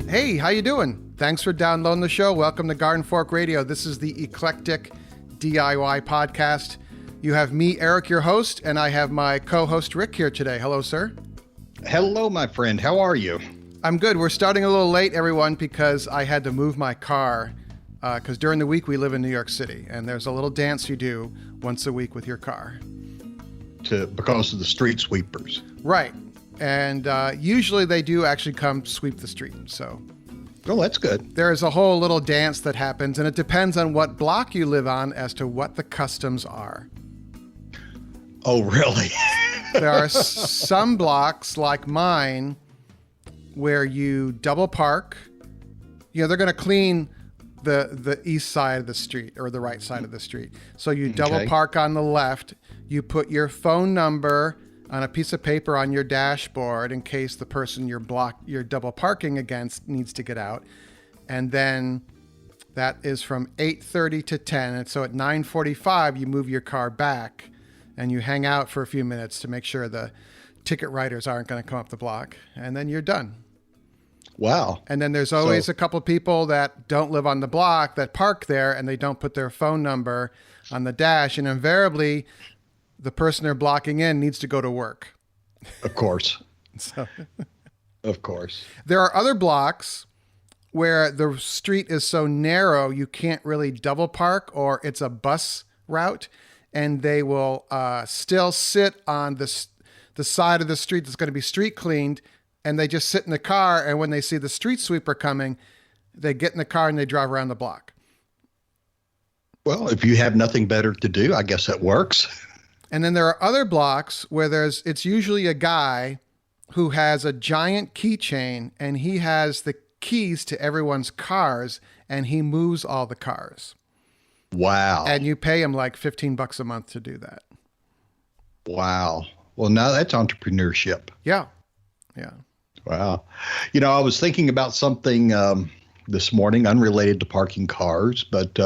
Hey, how you doing? Thanks for downloading the show. Welcome to GardenFork Radio. This is the Eclectic DIY podcast. You have me, Eric, your host, and I have my co-host, Rick, here today. Hello, sir. Hello, my friend. How are you? I'm good. We're starting a little late, everyone, because I had to move my car because during the week we live in New York City, and there's a little dance you do once a week with your car. Because of the street sweepers. Right. And usually they do actually come sweep the street. So, oh, that's good. There's a whole little dance that happens, and it depends on what block you live on as to what the customs are. Oh, really? There are some blocks like mine where you double park. You know, they're going to clean the east side of the street or the right side of the street. So you double park on the left. You put your phone number on a piece of paper on your dashboard in case the person you're double parking against needs to get out. And then that is from 8:30 to 10. And so at 9:45, you move your car back and you hang out for a few minutes to make sure the ticket writers aren't going to come up the block. And then you're done. Wow. And then there's always a couple people that don't live on the block that park there and they don't put their phone number on the dash. And invariably, the person they're blocking in needs to go to work. Of course. So, of course. There are other blocks where the street is so narrow you can't really double park, or it's a bus route, and they will still sit on the side of the street that's going to be street cleaned, and they just sit in the car, and when they see the street sweeper coming, they get in the car and they drive around the block. Well, if you have nothing better to do, I guess that works. And then there are other blocks where it's usually a guy who has a giant keychain and he has the keys to everyone's cars and he moves all the cars. Wow. And you pay him like $15 a month to do that. Wow. Well, now that's entrepreneurship. Yeah. Yeah. Wow. You know, I was thinking about something this morning unrelated to parking cars, but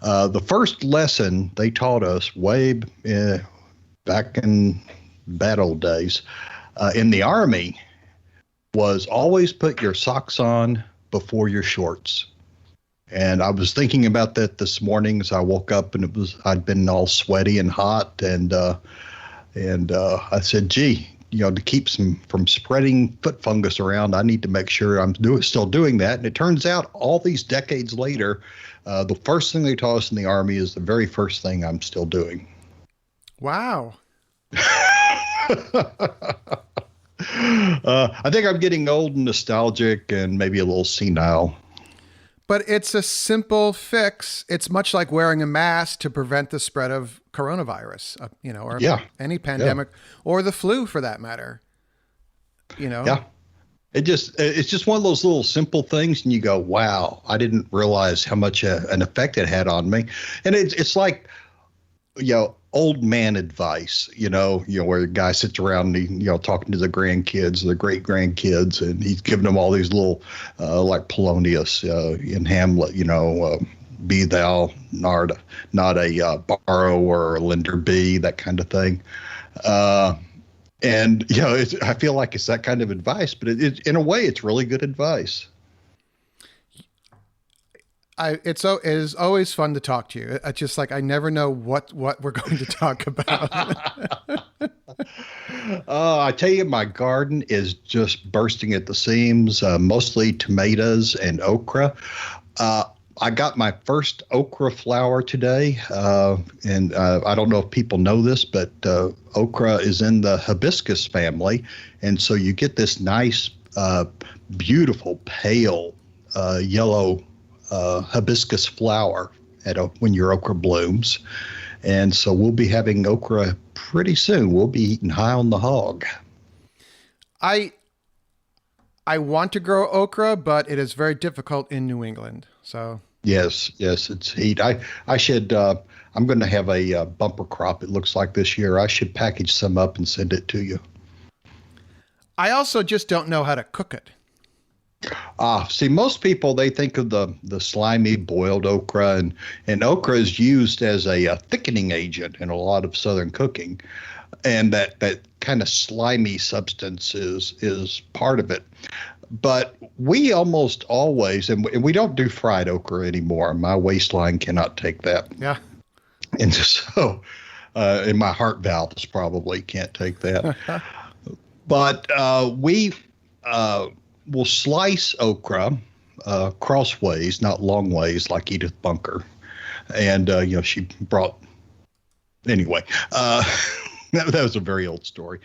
the first lesson they taught us way back in bad old days in the Army was always put your socks on before your shorts. And I was thinking about that this morning as I woke up, and I'd been all sweaty and hot, and I said, gee, you know, to keep from spreading foot fungus around, I need to make sure I'm still doing that. And it turns out all these decades later, the first thing they taught us in the Army is the very first thing I'm still doing. Wow. I think I'm getting old and nostalgic and maybe a little senile. But it's a simple fix. It's much like wearing a mask to prevent the spread of coronavirus, or any pandemic or the flu for that matter. Yeah. It's just one of those little simple things, and you go, wow, I didn't realize how much an effect it had on me. And it's like, old man advice, where the guy sits around and talking to the grandkids, the great grandkids, and he's giving them all these little, like Polonius in Hamlet, be thou not a borrower or a lender be, that kind of thing. And, I feel like it's that kind of advice, but in a way, it's really good advice. It is always fun to talk to you. It's just like, I never know what we're going to talk about. I tell you, my garden is just bursting at the seams, mostly tomatoes and okra. I got my first okra flower today, and I don't know if people know this, but okra is in the hibiscus family, and so you get this nice, beautiful, pale yellow hibiscus flower when your okra blooms, and so we'll be having okra pretty soon. We'll be eating high on the hog. I want to grow okra, but it is very difficult in New England. So yes, it's heat. I should. I'm going to have a bumper crop. It looks like this year. I should package some up and send it to you. I also just don't know how to cook it. See, most people, they think of the slimy boiled okra, and okra is used as a thickening agent in a lot of Southern cooking. And that kind of slimy substance is part of it. But we almost always, and we don't do fried okra anymore. My waistline cannot take that. Yeah. And so, and my heart valves probably can't take that. But we will slice okra crossways, not long ways like Edith Bunker. And, she brought, anyway, that was a very old story.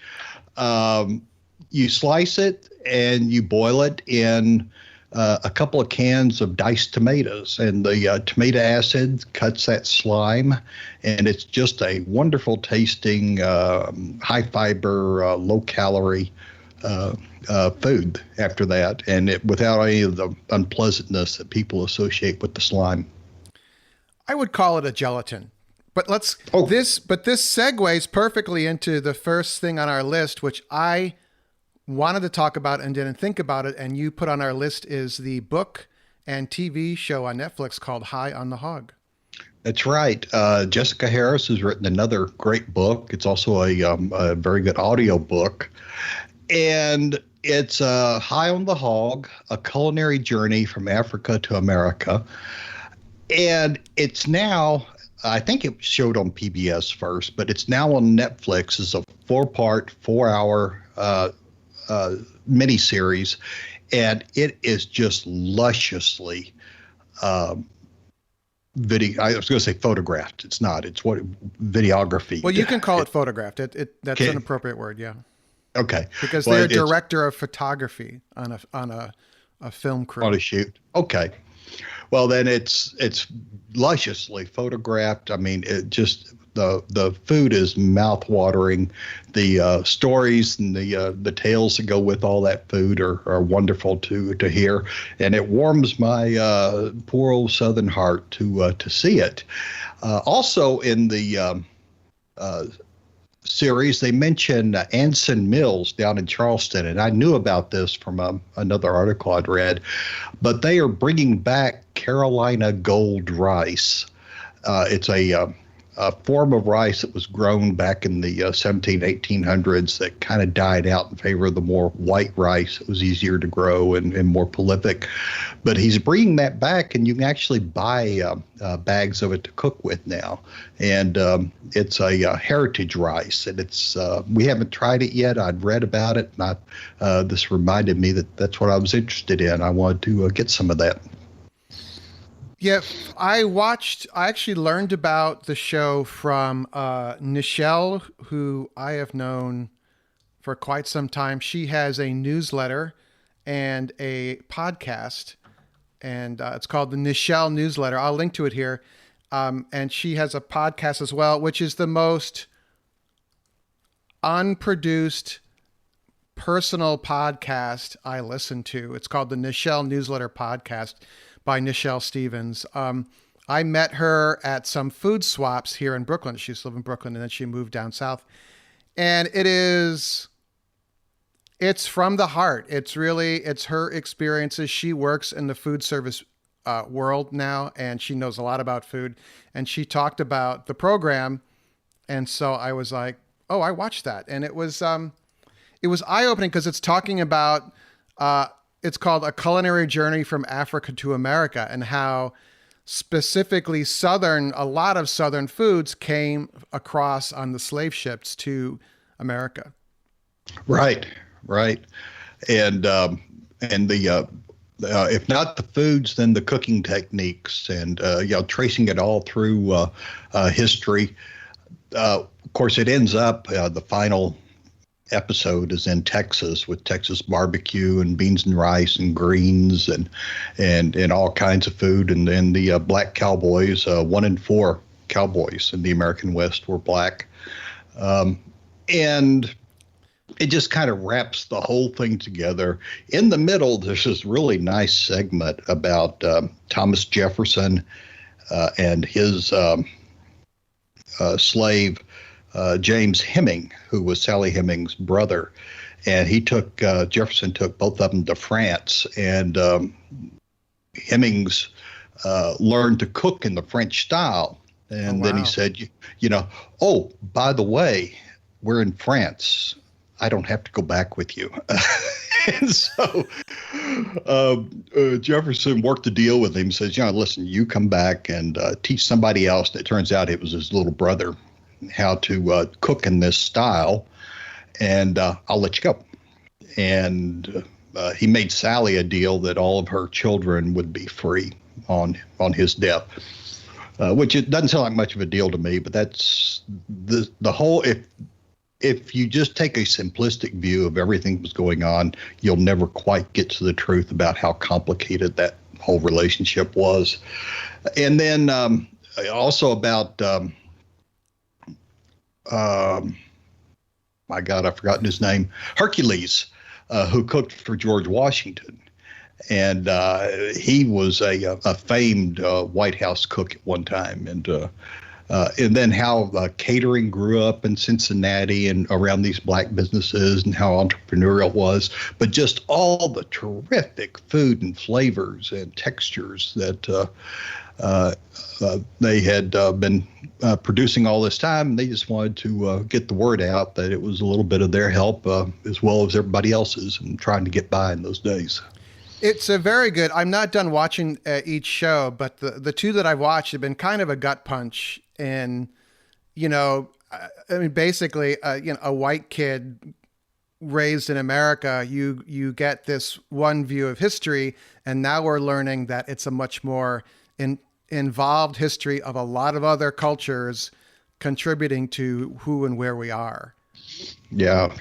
You slice it and you boil it in a couple of cans of diced tomatoes, and the tomato acid cuts that slime, and it's just a wonderful tasting, high fiber, low calorie food after that, and without any of the unpleasantness that people associate with the slime. I would call it a gelatin. But this segues perfectly into the first thing on our list, which I wanted to talk about and didn't think about it, and you put on our list, is the book and TV show on Netflix called High on the Hog. That's right. Jessica Harris has written another great book. It's also a very good audio book. And it's High on the Hog, a culinary journey from Africa to America. And it's now, I think it showed on PBS first, but it's now on Netflix as a 4-part, 4-hour miniseries, and it is just lusciously video. I was going to say photographed. It's not. It's what videography. Well, you can call it photographed. That's an appropriate word. Yeah. Okay. Because they're a director of photography on a film crew. On a shoot. Okay. Well, then it's lusciously photographed. I mean, it just the food is mouth-watering. The stories and the tales that go with all that food are wonderful to hear, and it warms my poor old Southern heart to see it. Also in the series, they mention Anson Mills down in Charleston, and I knew about this from another article I'd read, but they are bringing back Carolina Gold rice. It's a form of rice that was grown back in the 1800s that kind of died out in favor of the more white rice. It was easier to grow and more prolific. But he's bringing that back, and you can actually buy bags of it to cook with now. And it's a heritage rice, and it's we haven't tried it yet. I'd read about it, and this reminded me that's what I was interested in. I wanted to get some of that. Yeah, I actually learned about the show from Nichelle, who I have known for quite some time. She has a newsletter and a podcast, and it's called the Nichelle Newsletter. I'll link to it here. And she has a podcast as well, which is the most unproduced personal podcast I listen to. It's called the Nichelle Newsletter Podcast by Nichelle Stevens. I met her at some food swaps here in Brooklyn. She used to live in Brooklyn, and then she moved down south. And it's from the heart. It's her experiences. She works in the food service world now, and she knows a lot about food. And she talked about the program. And so I was like, oh, I watched that. And it was eye-opening because it's talking about, it's called A Culinary Journey from Africa to America, and how specifically a lot of Southern foods came across on the slave ships to America. Right. And the if not the foods, then the cooking techniques, and tracing it all through history. Of course, it ends up the final episode is in Texas with Texas barbecue and beans and rice and greens and all kinds of food. And then the black cowboys, 1 in 4 cowboys in the American West were black. And it just kind of wraps the whole thing together. In the middle, there's this really nice segment about Thomas Jefferson and his slave, James Hemming, who was Sally Heming's brother. And Jefferson took both of them to France, and Hemings learned to cook in the French style. And then he said, oh, by the way, we're in France. I don't have to go back with you. And so Jefferson worked the deal with him, says, listen, you come back and teach somebody else. And it turns out it was his little brother how to cook in this style, and I'll let you go. And he made Sally a deal that all of her children would be free on his death, which it doesn't sound like much of a deal to me, but that's the whole. If you just take a simplistic view of everything that was going on, you'll never quite get to the truth about how complicated that whole relationship was. And then also about, my God, I've forgotten his name, Hercules, who cooked for George Washington. And he was a famed White House cook at one time. And then how catering grew up in Cincinnati and around these black businesses and how entrepreneurial it was, but just all the terrific food and flavors and textures that they had been producing all this time. They just wanted to get the word out that it was a little bit of their help as well as everybody else's and trying to get by in those days. It's a very good. I'm not done watching each show, but the two that I've watched have been kind of a gut punch. And, basically, a white kid raised in America, you get this one view of history, and now we're learning that it's a much more involved history of a lot of other cultures contributing to who and where we are. Yeah,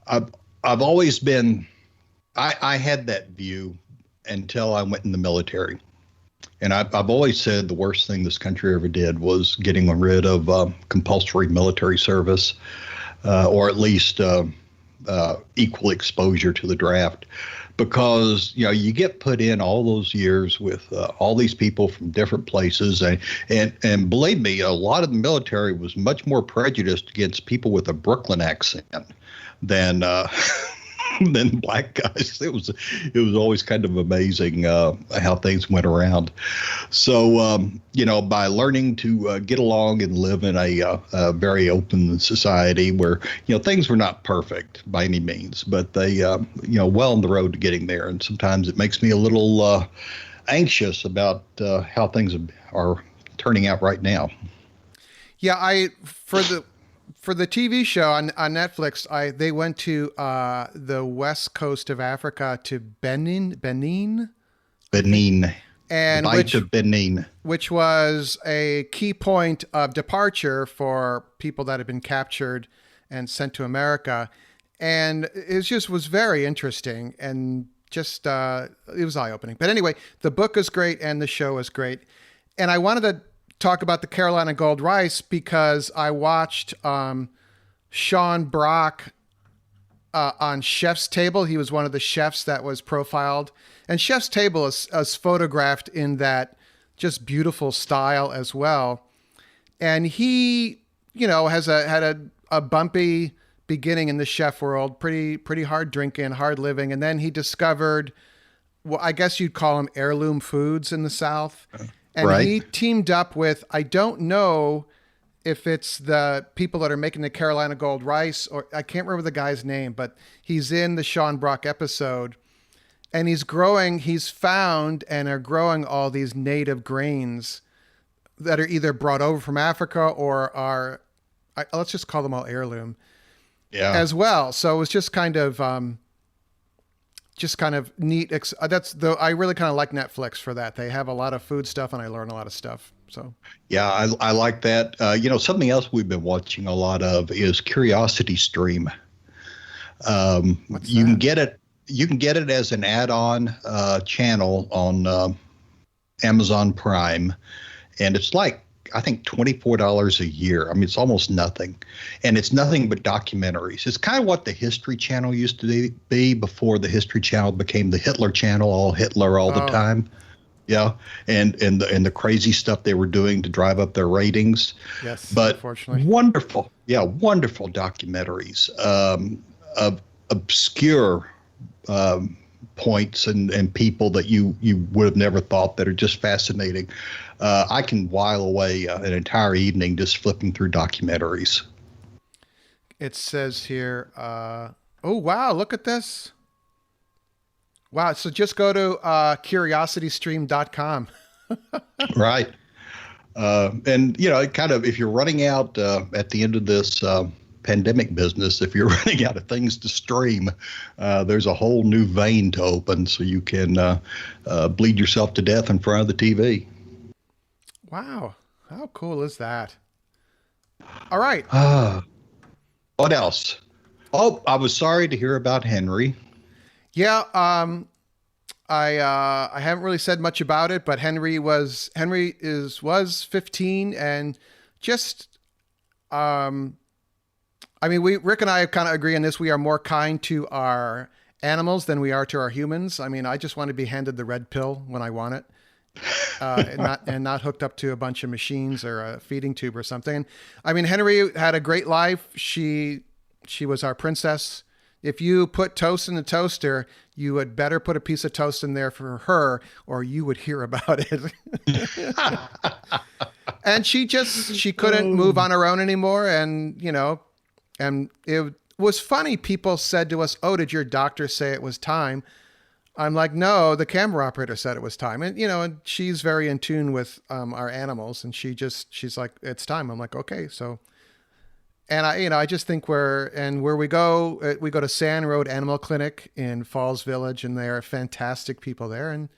I've always been. I had that view until I went in the military. And I've always said the worst thing this country ever did was getting rid of compulsory military service, or at least equal exposure to the draft. Because, you get put in all those years with all these people from different places. And believe me, a lot of the military was much more prejudiced against people with a Brooklyn accent than black guys. It was always kind of amazing how things went around. So by learning to get along and live in a very open society where things were not perfect by any means, but they well on the road to getting there. And sometimes it makes me a little anxious about how things are turning out right now. Yeah, for the TV show on Netflix, they went to the west coast of Africa to Benin, and which was a key point of departure for people that had been captured and sent to America, and it was very interesting and just it was eye-opening. But anyway, the book is great and the show is great, and I wanted to talk about the Carolina Gold Rice because I watched Sean Brock on Chef's Table. He was one of the chefs that was profiled, and Chef's Table is photographed in that just beautiful style as well. And he, had a bumpy beginning in the chef world, pretty hard drinking, hard living, and then he discovered, well, I guess you'd call them heirloom foods in the South. And right. He teamed up with, I don't know if it's the people that are making the Carolina Gold Rice, or I can't remember the guy's name, but he's in the Sean Brock episode, and he's found and are growing all these native grains that are either brought over from Africa or are, let's just call them all heirloom as well. So it was just kind of neat. I really kind of like Netflix for that. They have a lot of food stuff and I learn a lot of stuff. So, yeah, I like that. Something else we've been watching a lot of is Curiosity Stream. You can get it as an add-on channel on Amazon Prime. And it's like, I think $24 a year. I mean, it's almost nothing. And it's nothing but documentaries. It's kind of what the History Channel used to be before the History Channel became the Hitler Channel, all Hitler all the time. Yeah. And the crazy stuff they were doing to drive up their ratings. Yes, but unfortunately. Wonderful documentaries of obscure points and people that you would have never thought that are just fascinating. I can while away an entire evening just flipping through documentaries. It says here, Oh, wow. Look at this. Wow. So just go to curiositystream.com. Right. And it kind of, if you're running out at the end of this pandemic business, if you're running out of things to stream, there's a whole new vein to open, so you can bleed yourself to death in front of the TV. Wow. How cool is that? All right. What else? Oh, I was sorry to hear about Henry. Yeah. I haven't really said much about it, but Henry was 15 and just Rick and I kind of agree on this. We are more kind to our animals than we are to our humans. I mean, I just want to be handed the red pill when I want it, and not hooked up to a bunch of machines or a feeding tube or something. I mean, Henry had a great life. She was our princess. If you put toast in the toaster, you would better put a piece of toast in there for her, or you would hear about it. And she couldn't move on her own anymore. And it was funny. People said to us, "Oh, did your doctor say it was time?" I'm like, "No, the camera operator said it was time." And, and she's very in tune with our animals, and she's like, "It's time." I'm like, "Okay." So, and I just think where we go to Sand Road Animal Clinic in Falls Village, and they're fantastic people there. And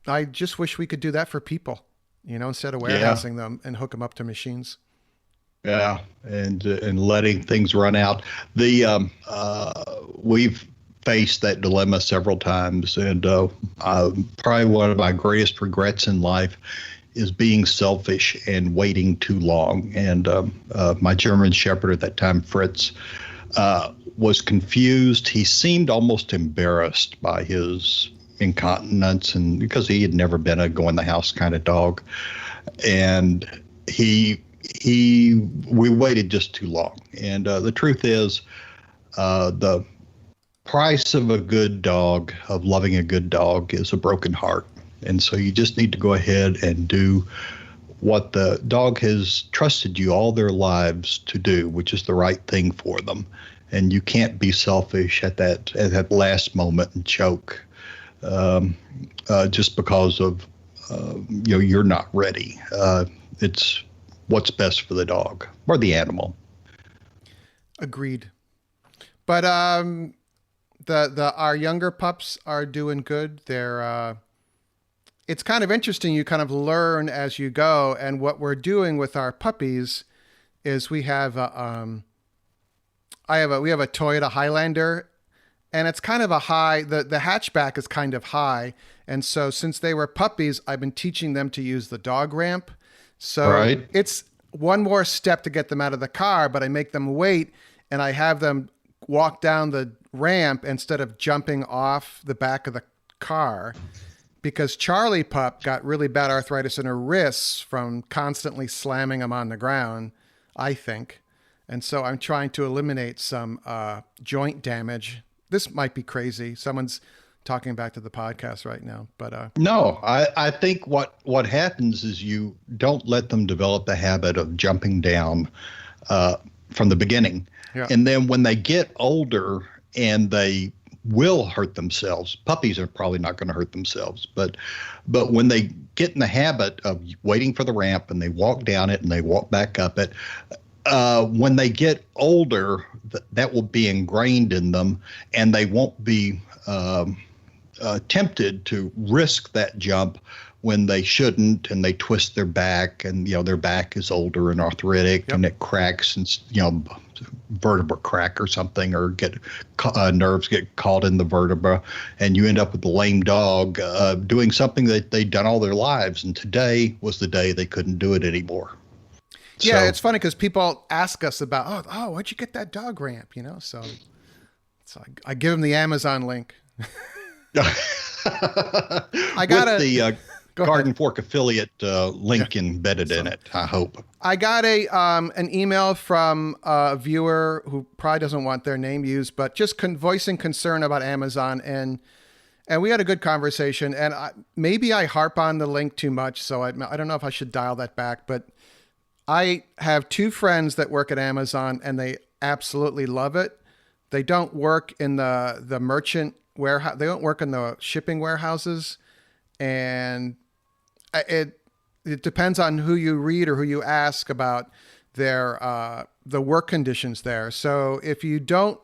I just wish we could do that for people, instead of warehousing them and hook them up to machines. Yeah. And letting things run out. We've faced that dilemma several times, and probably one of my greatest regrets in life is being selfish and waiting too long. And my German Shepherd at that time, Fritz, was confused. He seemed almost embarrassed by his incontinence, and because he had never been a go in the house kind of dog. And we waited just too long. And the truth is, the price of a good dog, of loving a good dog, is a broken heart. And so you just need to go ahead and do what the dog has trusted you all their lives to do, which is the right thing for them. And you can't be selfish at that last moment and choke just because of you're not ready. It's what's best for the dog or the animal. Agreed. But our younger pups are doing good. They're it's kind of interesting. You kind of learn as you go. And what we're doing with our puppies is we have we have a Toyota Highlander, and it's kind of a high, the hatchback is kind of high. And so since they were puppies, I've been teaching them to use the dog ramp. So It's one more step to get them out of the car, but I make them wait, and I have them walk down the ramp instead of jumping off the back of the car, because Charlie Pup got really bad arthritis in her wrists from constantly slamming them on the ground, I think. And so I'm trying to eliminate some joint damage. This might be crazy. Someone's talking back to the podcast right now, but no, I think what happens is you don't let them develop the habit of jumping down from the beginning. Yeah. And then when they get older and they will hurt themselves, puppies are probably not going to hurt themselves, but when they get in the habit of waiting for the ramp and they walk down it and they walk back up it, when they get older, that will be ingrained in them, and they won't be tempted to risk that jump when they shouldn't, and they twist their back, and their back is older and arthritic. Yep. And it cracks, and vertebra crack or something, or get nerves get caught in the vertebra, and you end up with a lame dog doing something that they'd done all their lives, and today was the day they couldn't do it anymore. Yeah, so, it's funny because people ask us about, oh, where'd you get that dog ramp? So I give them the Amazon link. I got the GardenFork affiliate link embedded in it, I hope. I got an email from a viewer who probably doesn't want their name used, but just voicing concern about Amazon, and we had a good conversation. And maybe I harp on the link too much, so I don't know if I should dial that back. But I have two friends that work at Amazon, and they absolutely love it. They don't work in the merchant warehouse. They don't work in the shipping warehouses, and it depends on who you read or who you ask about their the work conditions there. So if you don't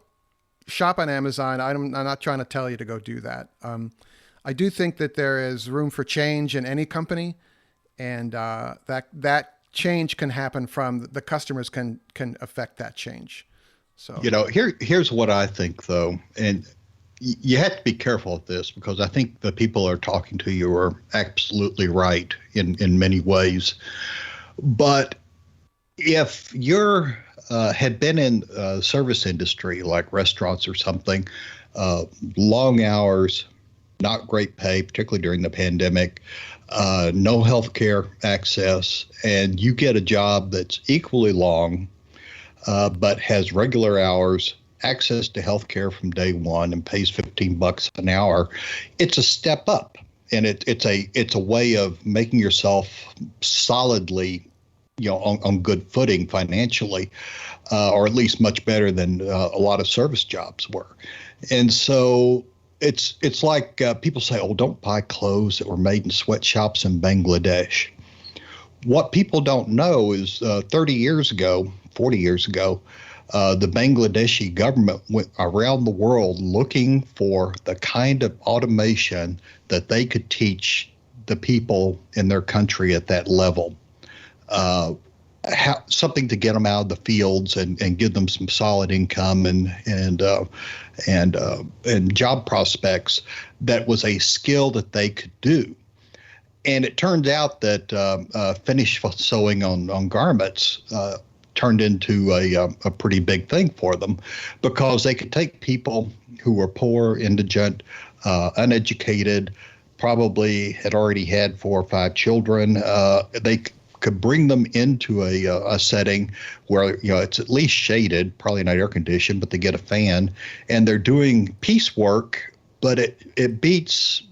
shop on Amazon, I'm not trying to tell you to go do that. I do think that there is room for change in any company, and that change can happen from the customers can affect that change. So here's what I think though, and you have to be careful with this because I think the people are talking to you are absolutely right in many ways. But if you're had been in service industry like restaurants or something, long hours, not great pay, particularly during the pandemic, no healthcare access, and you get a job that's equally long, but has regular hours, access to healthcare from day one, and pays $15 an hour, it's a step up, and it's a way of making yourself solidly, on good footing financially, or at least much better than a lot of service jobs were. And so it's like people say, oh, don't buy clothes that were made in sweatshops in Bangladesh. What people don't know is 40 years ago, the Bangladeshi government went around the world looking for the kind of automation that they could teach the people in their country at that level. Something to get them out of the fields and give them some solid income and job prospects that was a skill that they could do. And it turned out that finish sewing on garments turned into a pretty big thing for them, because they could take people who were poor, indigent, uneducated, probably had already had 4 or 5 children. They could bring them into a setting where it's at least shaded, probably not air conditioned, but they get a fan, and they're doing piecework, but it beats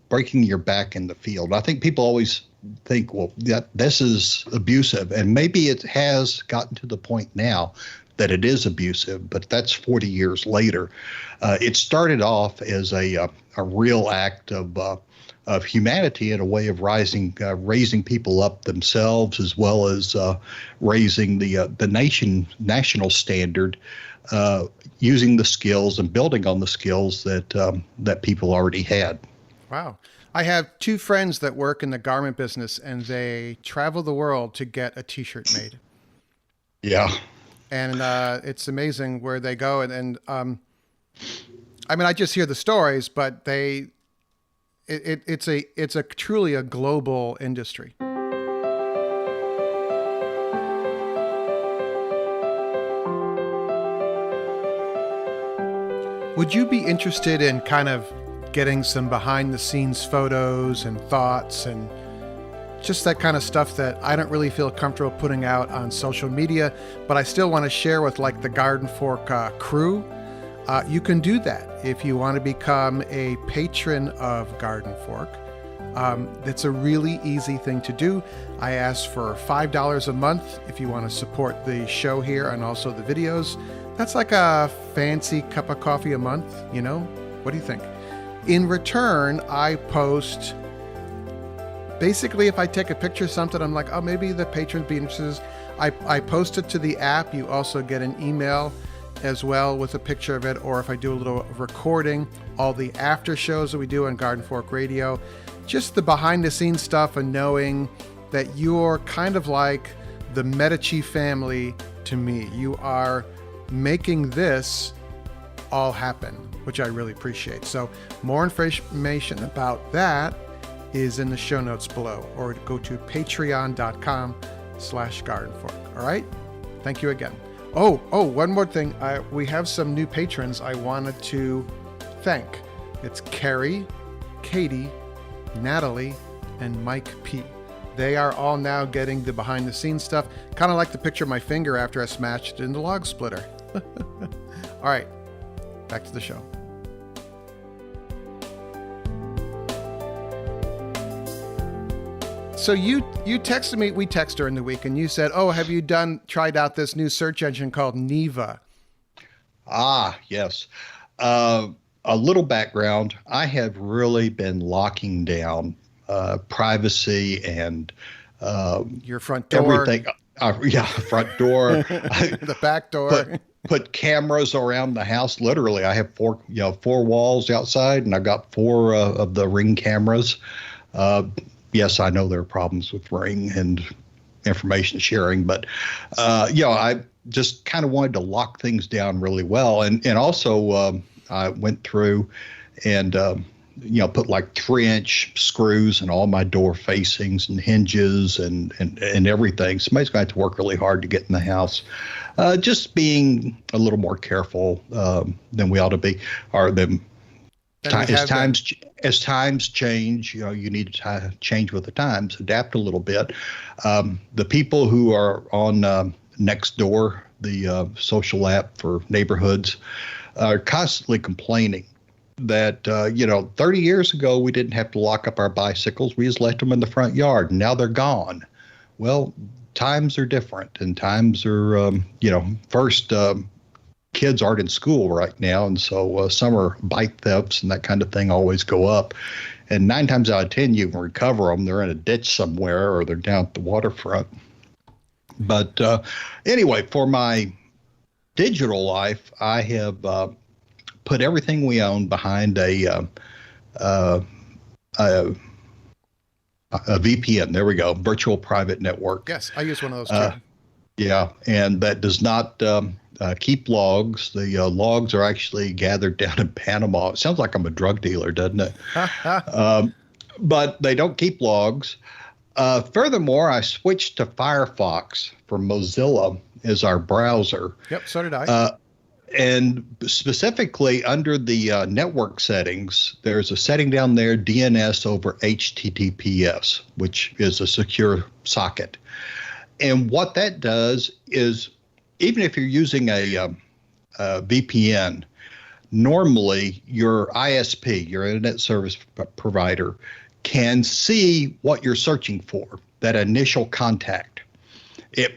breaking your back in the field. I think people always think, well, this is abusive, and maybe it has gotten to the point now that it is abusive, but that's 40 years later. It started off as a real act of humanity and a way of raising people up themselves, as well as raising the national standard, using the skills and building on the skills that people already had. Wow. I have 2 friends that work in the garment business, and they travel the world to get a T-shirt made. Yeah. And it's amazing where they go. And I mean, I just hear the stories, but it's a truly a global industry. Would you be interested in kind of getting some behind the scenes photos and thoughts and just that kind of stuff that I don't really feel comfortable putting out on social media, but I still want to share with like the GardenFork crew? You can do that if you want to become a patron of GardenFork. It's a really easy thing to do. I ask for $5 a month if you want to support the show here and also the videos. That's like a fancy cup of coffee a month, What do you think? In return, I post, basically if I take a picture of something, I'm like, oh, maybe the patrons be interested. I post it to the app. You also get an email as well with a picture of it, or if I do a little recording, all the after shows that we do on GardenFork Radio, just the behind the scenes stuff, and knowing that you're kind of like the Medici family to me. You are making this all happen, which I really appreciate. So more information about that is in the show notes below, or go to patreon.com/GardenFork. All right. Thank you again. Oh, one more thing. We have some new patrons I wanted to thank. It's Carrie, Katie, Natalie, and Mike P. They are all now getting the behind the scenes stuff. Kind of like the picture of my finger after I smashed it in the log splitter. All right, back to the show. So you texted me, we texted during the week, and you said, oh, have you tried out this new search engine called Neva? Yes. A little background. I have really been locking down privacy and Your front door, everything. Yeah, front door. the back door. Put cameras around the house. Literally, I have four walls outside, and I've got four of the Ring cameras. Yes, I know there are problems with Ring and information sharing, but I just kind of wanted to lock things down really well, and also I went through and put like 3-inch screws in all my door facings and hinges and everything. Somebody's going to have to work really hard to get in the house. Just being a little more careful than we ought to be, or as times change, you need to change with the times, adapt a little bit. The people who are on Nextdoor, the social app for neighborhoods, are constantly complaining that 30 years ago we didn't have to lock up our bicycles. We just left them in the front yard, and now they're gone. Well, times are different, and times are first. Kids aren't in school right now, and so summer bike thefts and that kind of thing always go up. And 9 times out of 10, you can recover them. They're in a ditch somewhere, or they're down at the waterfront. But anyway, for my digital life, I have put everything we own behind a VPN. There we go, virtual private network. Yes, I use one of those too. Yeah, and that does not keep logs. The logs are actually gathered down in Panama. It sounds like I'm a drug dealer, doesn't it? But they don't keep logs. Furthermore, I switched to Firefox from Mozilla as our browser. Yep, so did I. And specifically under the network settings, there's a setting down there, DNS over HTTPS, which is a secure socket. And what that does is, even if you're using a VPN, normally your ISP, your internet service provider, can see what you're searching for, that initial contact.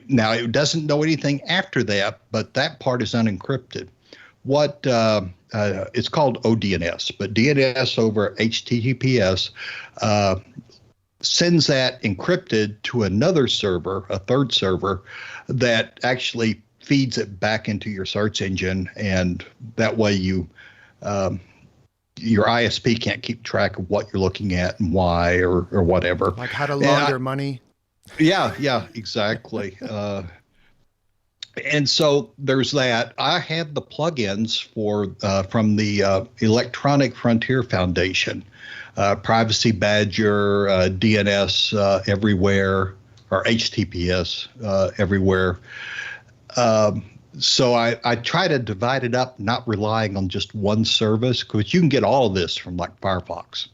Now, it doesn't know anything after that, but that part is unencrypted. What it's called ODNS, but DNS over HTTPS sends that encrypted to another server, a third server, that actually feeds it back into your search engine, and that way your ISP can't keep track of what you're looking at and why or whatever. Like how to launder money. Yeah, exactly. And so there's that. I have the plugins from the Electronic Frontier Foundation, Privacy Badger, DNS everywhere, or HTTPS everywhere. So I try to divide it up, not relying on just one service, because you can get all of this from like Firefox,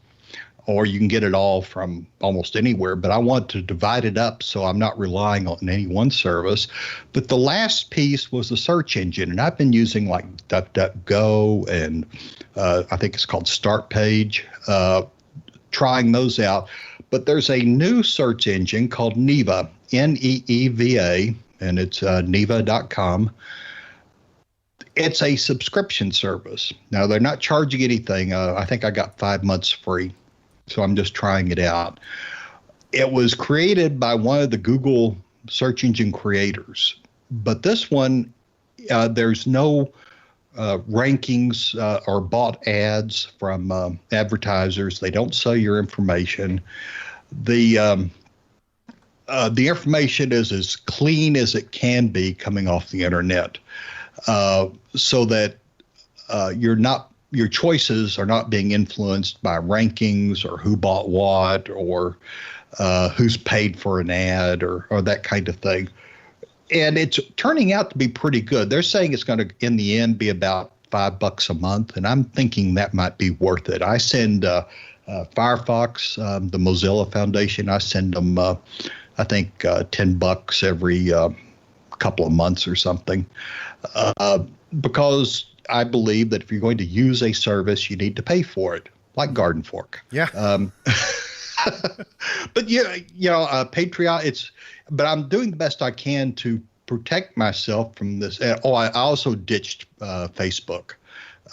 or you can get it all from almost anywhere. But I want to divide it up so I'm not relying on any one service. But the last piece was the search engine, and I've been using like DuckDuckGo and I think it's called Start Page, trying those out. But there's a new search engine called Neeva, Neeva, and it's Neeva.com. It's a subscription service. Now, they're not charging anything. I think I got 5 months free, so I'm just trying it out. It was created by one of the Google search engine creators. But this one, there's no rankings or bought ads from advertisers. They don't sell your information. The information is as clean as it can be coming off the internet, so that your choices are not being influenced by rankings or who bought what or who's paid for an ad or that kind of thing. And it's turning out to be pretty good. They're saying it's going to, in the end, be about $5 a month, and I'm thinking that might be worth it. I send Firefox, the Mozilla Foundation, I send them I think $10 every couple of months or something, because I believe that if you're going to use a service, you need to pay for it, like GardenFork. Yeah. But Patreon, but I'm doing the best I can to protect myself from this. I also ditched Facebook.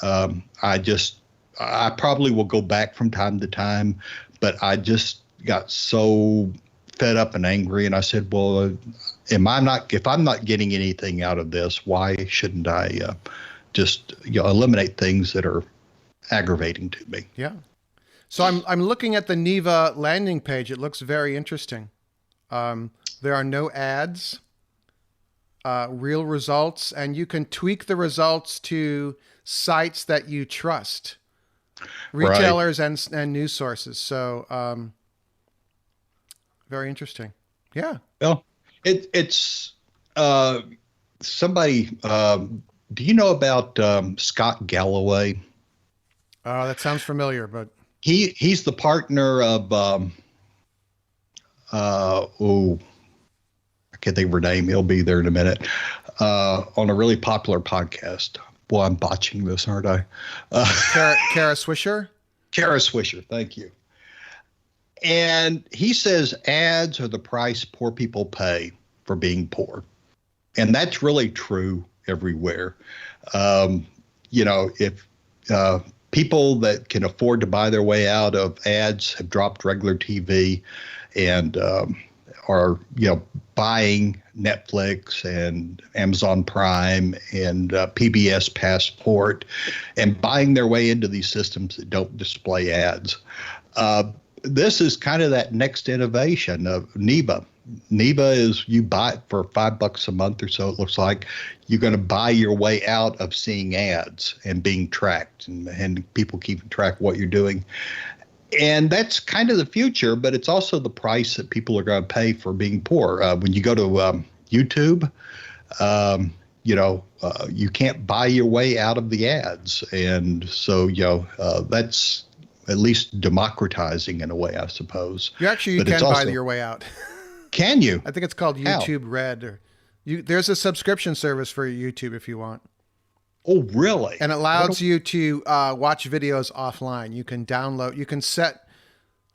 I probably will go back from time to time, but I just got so fed up and angry, and I said, well, if I'm not getting anything out of this, why shouldn't I just eliminate things that are aggravating to me? Yeah. So I'm looking at the Neva landing page. It looks very interesting. There are no ads, real results, and you can tweak the results to sites that you trust, retailers and news sources. So very interesting. Yeah. Well, it's somebody. Do you know about Scott Galloway? That sounds familiar, but he's the partner of I can't think of her name. He'll be there in a minute. On a really popular podcast. Boy, I'm botching this, aren't I? Kara Swisher? Kara Swisher, thank you. And he says ads are the price poor people pay for being poor. And that's really true everywhere. If people that can afford to buy their way out of ads have dropped regular TV and are buying Netflix and Amazon Prime and PBS Passport and buying their way into these systems that don't display ads. This is kind of that next innovation of NEBA. NEBA is you buy it for $5 a month or so. It looks like you're going to buy your way out of seeing ads and being tracked and people keeping track of what you're doing. And that's kind of the future, but it's also the price that people are going to pay for being poor. When you go to YouTube, you can't buy your way out of the ads. And so, that's at least democratizing in a way, I suppose. You can buy your way out. Can you? I think it's called YouTube Red. There's a subscription service for YouTube if you want. Oh, really? And it allows you to watch videos offline. You can download, you can set,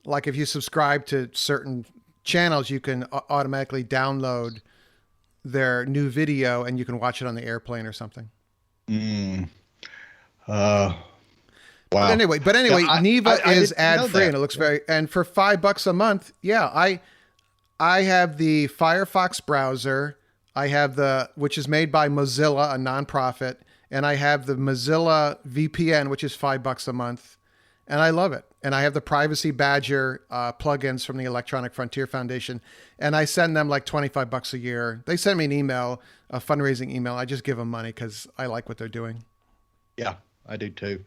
like if you subscribe to certain channels, you can automatically download their new video and you can watch it on the airplane or something. Wow. But anyway, Neva is ad-free and it looks and for $5 a month, I have the Firefox browser. I have which is made by Mozilla, a nonprofit. And I have the Mozilla VPN, which is $5 a month, and I love it. And I have the Privacy Badger plugins from the Electronic Frontier Foundation, and I send them like $25 a year. They send me an email, a fundraising email. I just give them money because I like what they're doing. Yeah, I do too.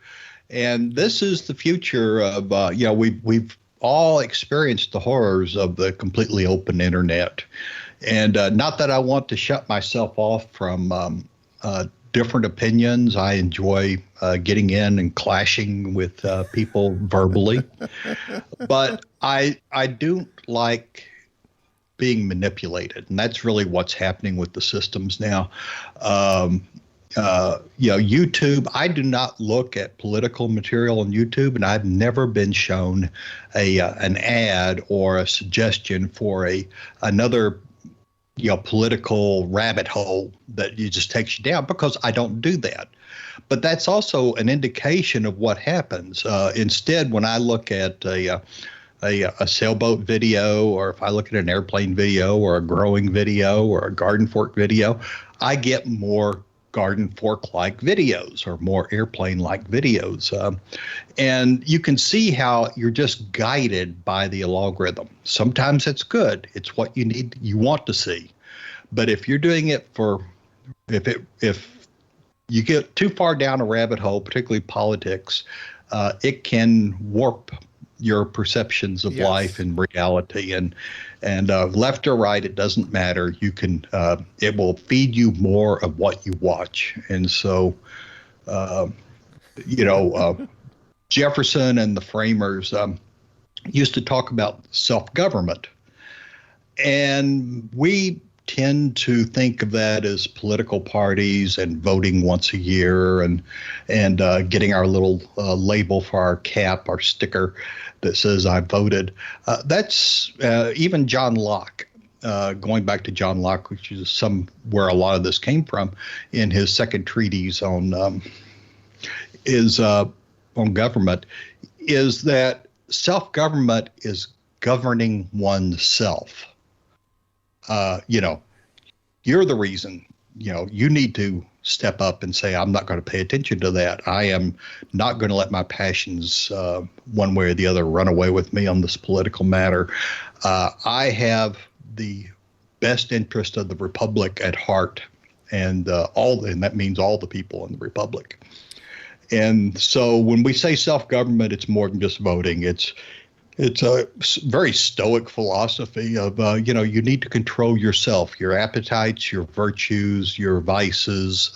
And this is the future of we've all experienced the horrors of the completely open internet, and not that I want to shut myself off from different opinions. I enjoy getting in and clashing with people verbally, but I don't like being manipulated, and that's really what's happening with the systems now. YouTube. I do not look at political material on YouTube, and I've never been shown an ad or a suggestion for another political rabbit hole that just takes you down, because I don't do that. But that's also an indication of what happens. Instead, when I look at a sailboat video, or if I look at an airplane video or a growing video or a GardenFork video, I get more GardenFork-like videos or more airplane-like videos. And you can see how you're just guided by the algorithm. Sometimes it's good. It's what you want to see. But if you're doing it if you get too far down a rabbit hole, particularly politics, it can warp your perceptions of life and reality, and left or right, it doesn't matter. You can it will feed you more of what you watch. And so Jefferson and the framers used to talk about self-government, and we tend to think of that as political parties and voting once a year and getting our little label for our cap, our sticker that says I voted. That's even John Locke going back to John Locke, which is where a lot of this came from, in his second treatise on government, is that self-government is governing oneself. You're the reason. You need to step up and say, I'm not going to pay attention to that. I am not going to let my passions, one way or the other, run away with me on this political matter. I have the best interest of the Republic at heart, and that means all the people in the Republic. And so when we say self-government, it's more than just voting. It's a very stoic philosophy of, you need to control yourself, your appetites, your virtues, your vices,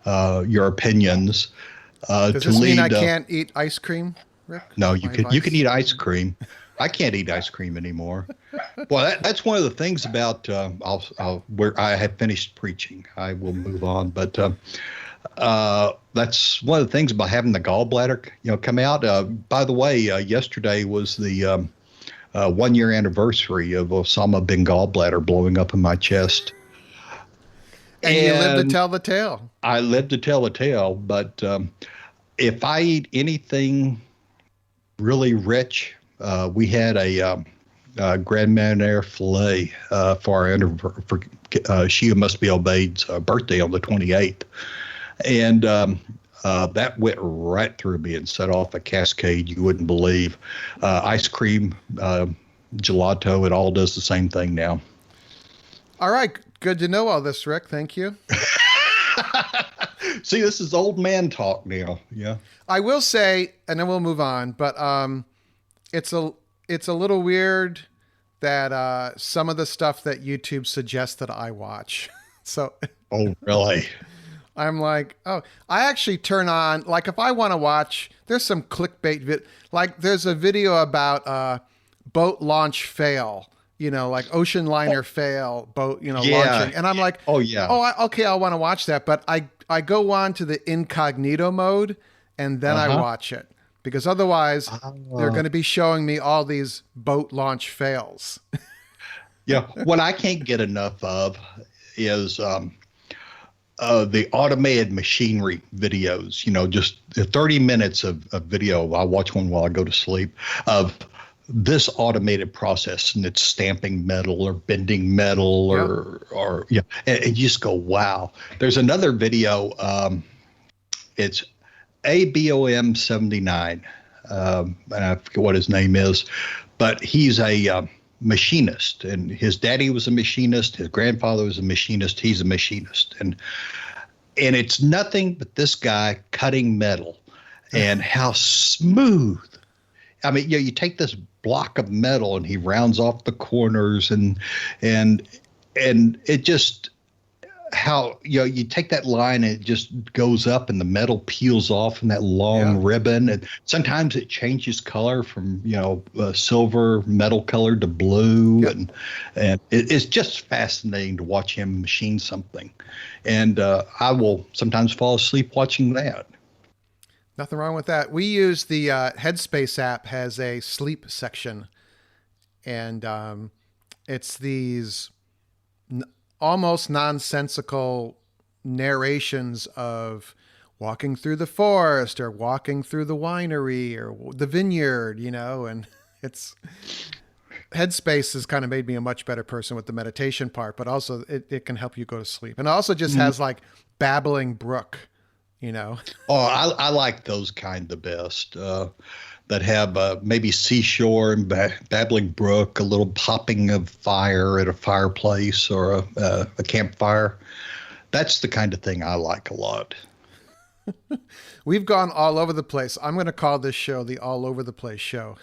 your opinions. Does this mean I can't eat ice cream, Rick? No, you can eat ice cream. I can't eat ice cream anymore. Well, that's one of the things about where I have finished preaching. I will move on, but that's one of the things about having the gallbladder, come out. By the way, yesterday was the 1 year anniversary of Osama bin gallbladder blowing up in my chest. And you lived to tell the tale. I lived to tell the tale, but if I eat anything really rich, we had a Grand Marnier filet for Shia Must Be Obeyed's birthday on the 28th. And that went right through me and set off a cascade you wouldn't believe. Ice cream, gelato, it all does the same thing now. All right. Good to know all this, Rick. Thank you. See, this is old man talk now. Yeah. I will say, and then we'll move on, but it's a little weird that some of the stuff that YouTube suggests that I watch. So. Oh, really? I'm like, I actually turn on, like if I want to watch, there's some clickbait like there's a video about boat launch fail, like ocean liner fail, boat, launching. And I'm like, oh yeah. Okay, I want to watch that. But I go on to the incognito mode and then I watch it because otherwise they're going to be showing me all these boat launch fails. Yeah. What I can't get enough of is, the automated machinery videos, just 30 minutes of video. I watch one while I go to sleep of this automated process, and it's stamping metal or bending metal or and you just go, wow. There's another video. It's ABOM 79. And I forget what his name is, but he's a machinist, and his daddy was a machinist, his grandfather was a machinist, he's a machinist, and it's nothing but this guy cutting metal and how smooth. I mean, you take this block of metal and he rounds off the corners and it just how you take that line and it just goes up and the metal peels off in that long ribbon, and sometimes it changes color from silver metal color to blue, and it's just fascinating to watch him machine something, and I will sometimes fall asleep watching that. Nothing wrong with that. We use the Headspace app, has a sleep section, and it's these almost nonsensical narrations of walking through the forest or walking through the winery or the vineyard, and it's Headspace has kind of made me a much better person with the meditation part, but also it can help you go to sleep. And it also just has like babbling brook, Oh, I like those kind the best. That have maybe seashore and babbling brook, a little popping of fire at a fireplace or a campfire. That's the kind of thing I like a lot. We've gone all over the place. I'm going to call this show the All Over the Place Show.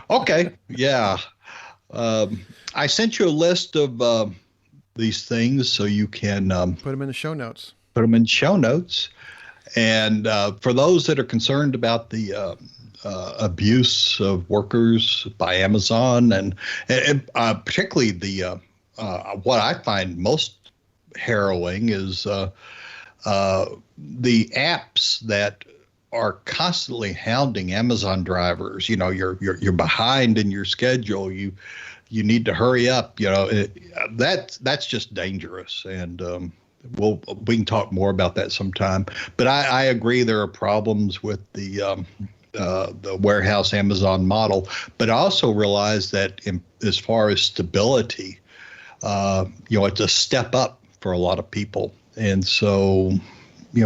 Okay. Yeah. I sent you a list of these things so you can put them in the show notes. And for those that are concerned about the abuse of workers by Amazon, and particularly the what I find most harrowing is the apps that are constantly hounding Amazon drivers. You're behind in your schedule. you need to hurry up. That's just dangerous. And we can talk more about that sometime. But I agree there are problems with the warehouse Amazon model. But I also realize that as far as stability, it's a step up for a lot of people. And so,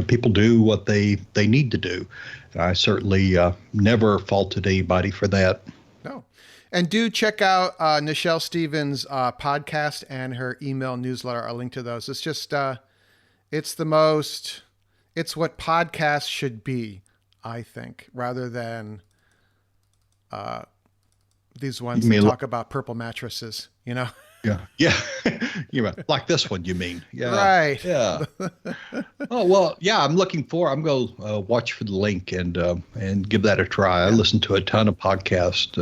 people do what they need to do. And I certainly never faulted anybody for that. No. And do check out Nichelle Stevens' podcast and her email newsletter. I'll link to those. It's just, it's what podcasts should be, I think, rather than these ones that talk about purple mattresses, Yeah. Like this one, you mean? Yeah. Right. Yeah. Oh, well, yeah, I'm going to watch for the link and give that a try. I listen to a ton of podcasts,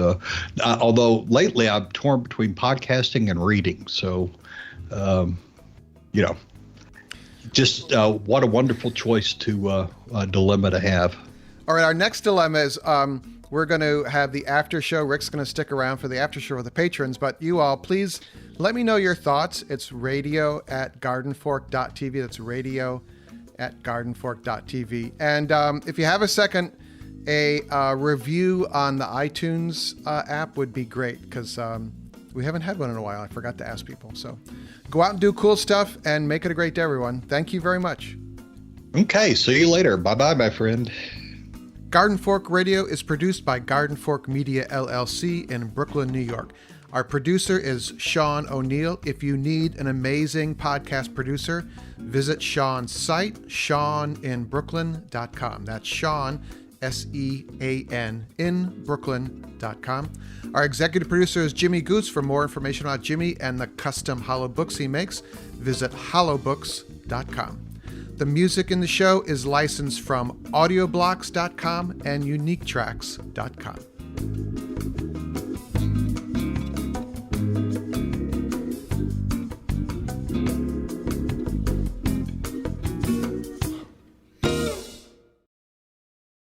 although lately I'm torn between podcasting and reading. So, just what a wonderful choice dilemma to have. All right. Our next dilemma is, we're going to have the after show. Rick's going to stick around for the after show with the patrons, but you all, please let me know your thoughts. It's radio@gardenfork.tv. That's radio@gardenfork.tv. And if you have a second, a review on the iTunes app would be great, because we haven't had one in a while. I forgot to ask people. So go out and do cool stuff and make it a great day, everyone. Thank you very much. Okay. See you later. Bye-bye, my friend. Garden Fork Radio is produced by GardenFork Media LLC in Brooklyn, New York. Our producer is Sean O'Neill. If you need an amazing podcast producer, visit Sean's site, SeanInBrooklyn.com. That's Sean, SEAN, in Brooklyn.com. Our executive producer is Jimmy Goose. For more information about Jimmy and the custom hollow books he makes, visit hollowbooks.com. The music in the show is licensed from audioblocks.com and uniquetracks.com.